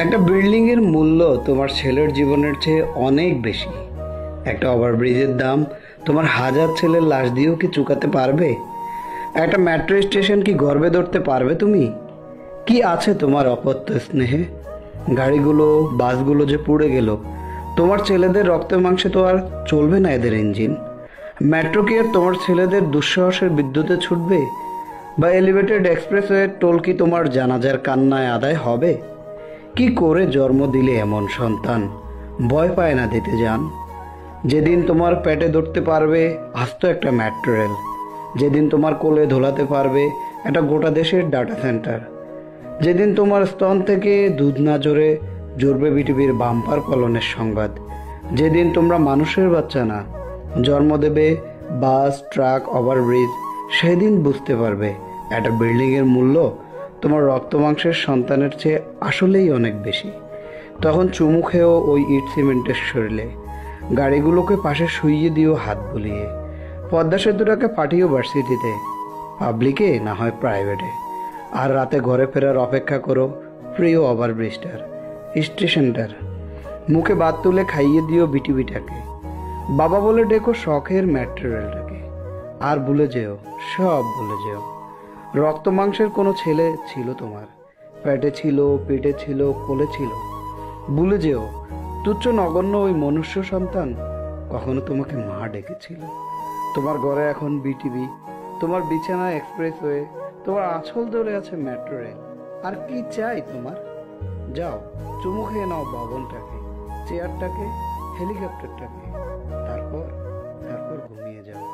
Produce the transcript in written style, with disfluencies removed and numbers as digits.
একটা বিল্ডিং এর মূল্য তোমার ছেলের জীবনের চেয়ে অনেক বেশি। একটা ওভারব্রিজের দাম তোমার হাজার ছেলের লাশ দিয়েও কি চুকাতে পারবে? একটা মেট্রো স্টেশন কি গর্বে ধরতে পারবে তুমি? কি আছে তোমার অপত্য স্নেহে? গাড়িগুলো, বাসগুলো যে পুড়ে গেল, তোমার ছেলেদের রক্ত মাংসে তো আর চলবে না এদের ইঞ্জিন। মেট্রো কি আর তোমার ছেলেদের দুঃসাহসের বিদ্যুতে ছুটবে? বা এলিভেটেড এক্সপ্রেসওয়ে টোল কি তোমার জানাজার কান্নায় আদায় হবে? কি করে জন্ম দিলে এমন সন্তান? ভয় পায় না দিতে যান? যেদিন তোমার পেটে ধরতে পারবে আস্ত একটা মেট্রো রেল, যেদিন তোমার কোলে ধোলাতে পারবে একটা গোটা দেশের ডাটা সেন্টার, যেদিন তোমার স্তন থেকে দুধ না জড়বে পৃথিবীর বাম্পার ফলনের সংবাদ, যেদিন তোমরা মানুষের বাচ্চা না, জন্ম দেবে বাস, ট্রাক, ওভারব্রিজ, সেদিন বুঝতে পারবে একটা বিল্ডিংয়ের মূল্য তোমার রক্ত মাংসের সন্তানের চেয়ে আসলেই অনেক বেশি। তখন চুমু খেয়েও ওই ইট সিমেন্টের শরীরে, গাড়িগুলোকে পাশে শুইয়ে দিও হাত বুলিয়ে, পদ্মা সেতুটাকে পাঠিয়েও ভার্সিটিতে, পাবলিকে না হয় প্রাইভেটে, আর রাতে ঘরে ফেরার অপেক্ষা করো প্রিয় ওভারব্রিজটার, স্টেশনটার। মুখে ভাত তুলে খাইয়ে দিও বিটিভিটাকে, বাবা বলে ডেকো শখের মেট্রো রেলটাকে। আর ভুলে যেও, সব ভুলে যেও, রক্ত মাংসের কোনো ছেলে ছিল তোমার, পেটে ছিল, পেটে ছিল, কোলে ছিল। ভুলে যেও তুচ্ছ নগণ্য ওই মনুষ্য সন্তান কখনো তোমাকে মা ডেকেছিল। তোমার ঘরে এখন বিটিভি, তোমার বিছানায় এক্সপ্রেসওয়ে, তোমার আঁচল ধরে আছে মেট্রো রেল। আর কি চাই তোমার? যাও, চুমু খেয়ে নাও ভবনটাকে, চেয়ারটাকে, হেলিকপ্টারটাকে, তারপর তারপর ঘুমিয়ে যাও।